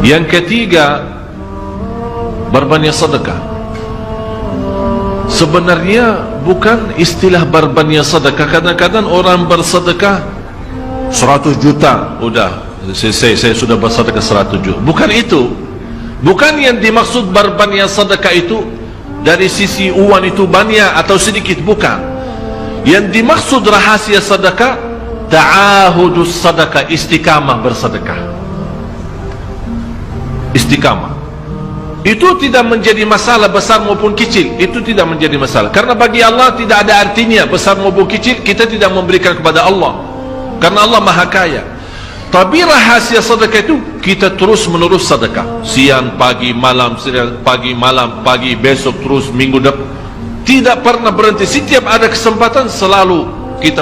Yang ketiga, berbanyak sedekah. Sebenarnya bukan istilah berbanyak sedekah. Kadang-kadang orang bersedekah 100 juta, udah saya sudah bersedekah 100 juta. Bukan itu. Bukan yang dimaksud berbanyak sedekah itu dari sisi uang itu banyak atau sedikit, bukan. Yang dimaksud rahasia sedekah, ta'ahudus sedekah, istiqamah bersedekah. Istiqamah itu tidak menjadi masalah besar maupun kecil. Itu tidak menjadi masalah, karena bagi Allah tidak ada artinya besar maupun kecil. Kita tidak memberikan kepada Allah karena Allah maha kaya. Tapi rahasia sedekah itu kita terus menerus sedekah, siang, pagi, malam, siang, pagi, malam, pagi, besok, terus minggu depan, tidak pernah berhenti. Setiap ada kesempatan selalu kita.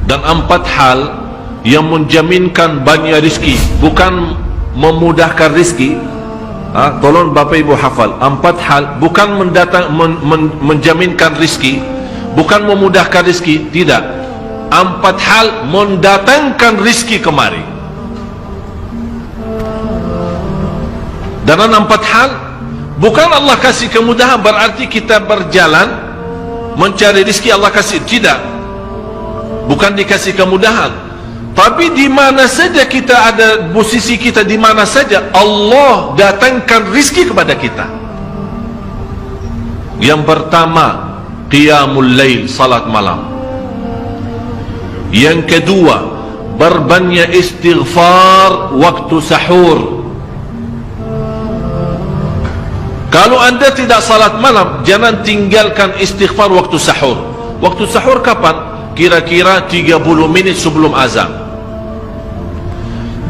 Dan 4 hal yang menjaminkan banyak rizki, bukan memudahkan rizki. Tolong Bapak Ibu hafal, 4 hal bukan menjaminkan rizki, bukan memudahkan rizki, tidak. 4 hal mendatangkan rizki kemari. Dan 4 hal bukan Allah kasih kemudahan berarti kita berjalan mencari rizki Allah kasih, tidak. Bukan dikasih kemudahan, tapi di mana saja kita ada, posisi kita di mana saja, Allah datangkan rizki kepada kita. Yang pertama, qiyamul lail, salat malam. Yang kedua, berbanyak istighfar waktu sahur. Kalau anda tidak salat malam, jangan tinggalkan istighfar waktu sahur. Waktu sahur kapan? Kira-kira 30 menit sebelum azan.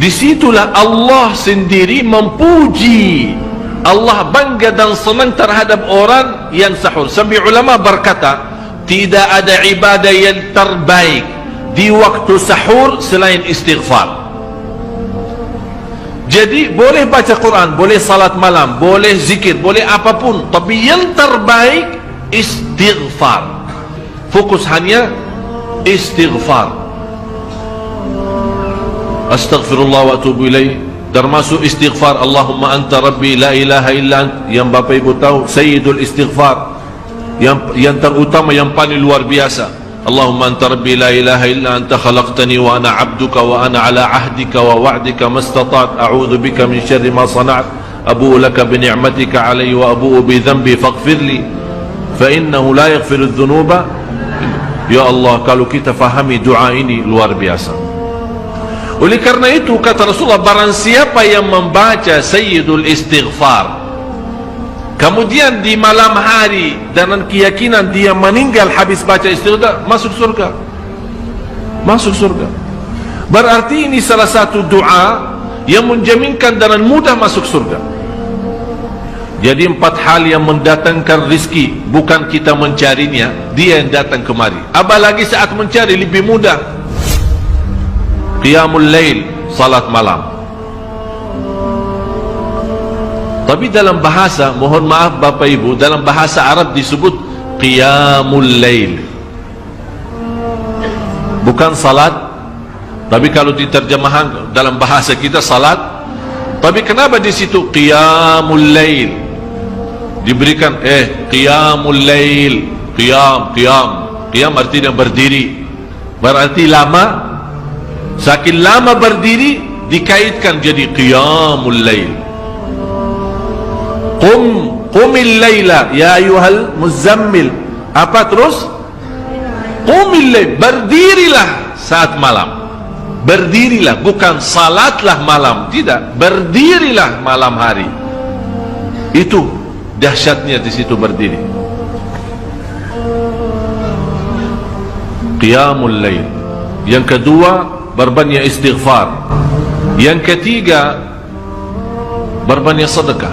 Disitulah Allah sendiri memuji, Allah bangga dan senang terhadap orang yang sahur. Sampai ulama berkata, tidak ada ibadah yang terbaik di waktu sahur selain istighfar. Jadi boleh baca Quran, boleh salat malam, boleh zikir, boleh apapun, tapi yang terbaik istighfar. Fokus hanya istighfar. Astaghfirullah wa atubu ilaih, termasuk istighfar Allahumma anta rabbi la ilaha illa ant, yang Bapak Ibu tahu sayyidul istighfar, yang terutama, yang paling luar biasa. Allahumma anta rabbi la ilaha illa anta khalaqtani wa ana abduka wa ana ala ahdika wa wa'dika mastata'at a'udhu bika min syarri ma sana'at abu'u laka bi ni'matika alayhi wa abu'u bi dhanbi faghfirli fa innahu la yaghfiru dhunuba. Ya Allah, kalau kita fahami doa ini luar biasa. Oleh karena itu kata Rasulullah, barang siapa yang membaca sayyidul istighfar, kemudian di malam hari dengan keyakinan dia meninggal habis baca istighfar, masuk surga. Masuk surga. Berarti ini salah satu doa yang menjaminkan dengan mudah masuk surga. Jadi 4 hal yang mendatangkan rizki, bukan kita mencarinya, dia yang datang kemari. Apalagi saat mencari lebih mudah. Qiyamul lail, salat malam. Tapi dalam bahasa, mohon maaf Bapak Ibu, dalam bahasa Arab disebut qiyamul lail, bukan salat. Tapi kalau diterjemahkan dalam bahasa kita salat. Tapi kenapa di situ qiyamul lail diberikan qiyamul lail? Qiyam artinya berdiri, berarti lama. Saking lama berdiri dikaitkan jadi qiyamul lail. Qumil laila ya ayyuhal muzammil. Apa terus? Qumil lail, berdirilah saat malam. Berdirilah, bukan salatlah malam, tidak, berdirilah malam hari. Itu dahsyatnya di situ berdiri. Qiyamul lail. Yang kedua, berbanyak istighfar. Yang ketiga, berbanyak sedekah.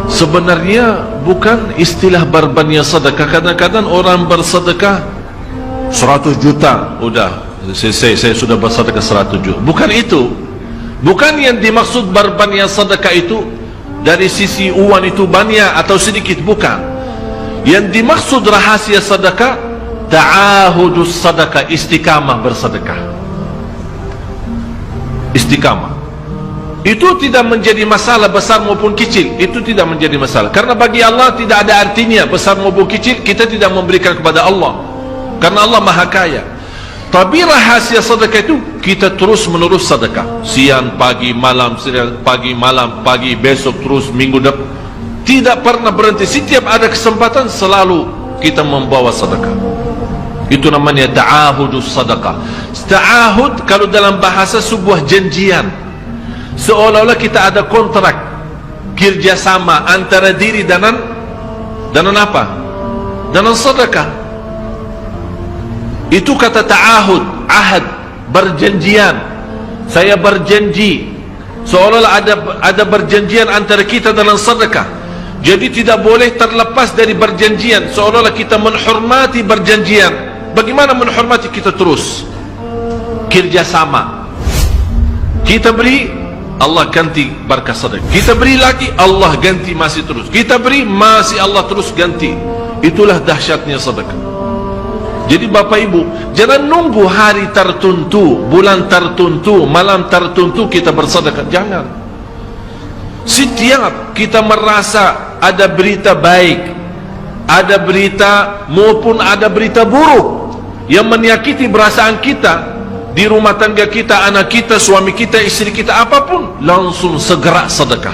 Sebenarnya bukan istilah berbanyak sedekah. Kadang-kadang orang bersedekah 100 juta, udah saya sudah bersedekah 100 juta. Bukan itu. Bukan yang dimaksud berbanyak sedekah itu dari sisi uang itu banyak atau sedikit, bukan. Yang dimaksud rahasia sedekah, ta'ahudus sadaqah, istiqamah bersedekah. Istiqamah itu tidak menjadi masalah besar maupun kecil, itu tidak menjadi masalah, karena bagi Allah tidak ada artinya besar maupun kecil. Kita tidak memberikan kepada Allah karena Allah Maha Kaya. Tapi rahasia sedekah itu kita terus menerus sedekah, siang, pagi, malam, siang, pagi, malam, pagi, besok, terus minggu depan, tidak pernah berhenti. Setiap ada kesempatan selalu kita membawa sedekah. Itu namanya ta'ahudus sedekah. Ta'ahud kalau dalam bahasa sebuah janjian, seolah-olah kita ada kontrak kerjasama antara diri dan apa? Dan sedekah. Itu kata ta'ahud, ahad, berjanjian. Saya berjanji, seolah-olah ada berjanjian antara kita dalam sedekah. Jadi tidak boleh terlepas dari berjanjian, seolah-olah kita menghormati berjanjian. Bagaimana menghormati? Kita terus kerjasama. Kita beri, Allah ganti berkah sedekah. Kita beri lagi, Allah ganti masih terus. Kita beri, masih Allah terus ganti. Itulah dahsyatnya sedekah. Jadi Bapak Ibu, jangan nunggu hari tertentu, bulan tertentu, malam tertentu kita bersedekah. Jangan. Setiap kita merasa ada berita baik, ada berita maupun ada berita buruk yang menyakiti perasaan kita di rumah tangga kita, anak kita, suami kita, istri kita, apapun, langsung segera sedekah.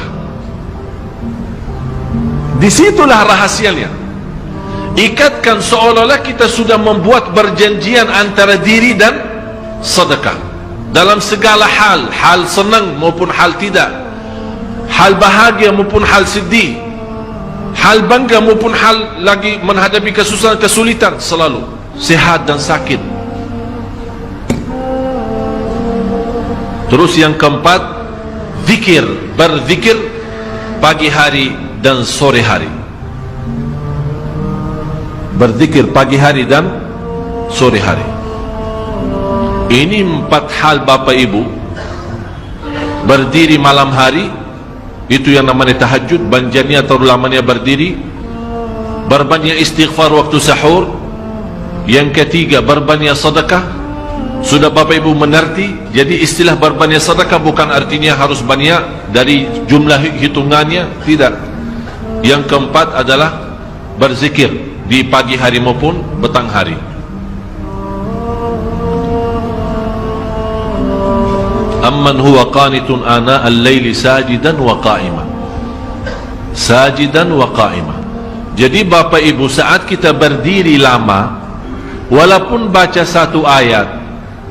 Disitulah rahasianya. Ikatkan seolah-olah kita sudah membuat perjanjian antara diri dan sedekah dalam segala hal, hal senang maupun hal tidak, hal bahagia maupun hal sedih, hal bangga maupun hal lagi menghadapi kesusahan, kesulitan, selalu sehat dan sakit. Terus yang keempat, zikir, berzikir pagi hari dan sore hari. Berzikir pagi hari dan sore hari. Ini 4 hal Bapak Ibu. Berdiri malam hari, itu yang namanya tahajud, banjirnya atau lamanya berdiri. Berbanyak istighfar waktu sahur. Yang ketiga, berbanyak sedekah. Sudah Bapak Ibu mengerti? Jadi istilah berbanyak sedekah bukan artinya harus banyak dari jumlah hitungannya, tidak. Yang keempat adalah berzikir di pagi hari maupun petang hari. Amman huwa qanitun ana al-laili sajidan wa qa'ima. Sajidan wa qa'ima. Jadi Bapak Ibu, saat kita berdiri lama, walaupun baca satu ayat,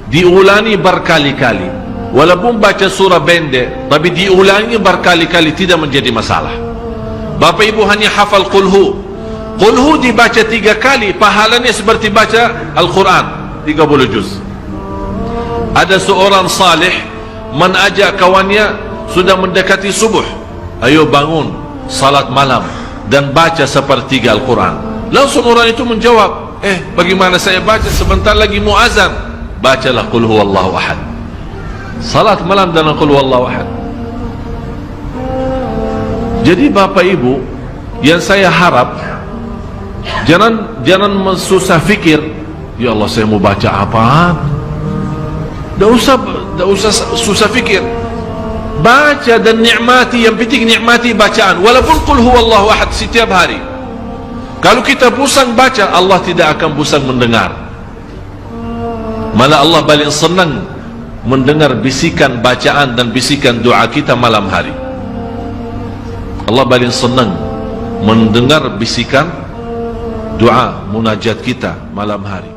diulangi berkali-kali, walaupun baca surah pendek, tapi diulangi berkali-kali, tidak menjadi masalah. Bapak Ibu hanya hafal qulhu. Qulhu dibaca 3 kali, pahalanya seperti baca Al-Quran 30 juz. Ada seorang salih mengajak kawannya, sudah mendekati subuh, ayo bangun salat malam dan baca sepertiga Al-Quran. Langsung orang itu menjawab, bagaimana saya baca, sebentar lagi mau azan. Bacalah qul huwallahu ahad. Salat malam dan qul huwallahu ahad. Jadi Bapak Ibu, yang saya harap, jangan susah fikir, ya Allah saya mau baca apa. Tak usah susah fikir. Baca dan nikmati, yang penting nikmati bacaan. Walaupun qul huwallahu ahad setiap hari. Kalau kita pusing baca, Allah tidak akan pusing mendengar. Malah Allah paling senang mendengar bisikan bacaan dan bisikan doa kita malam hari. Allah paling senang mendengar bisikan doa munajat kita malam hari.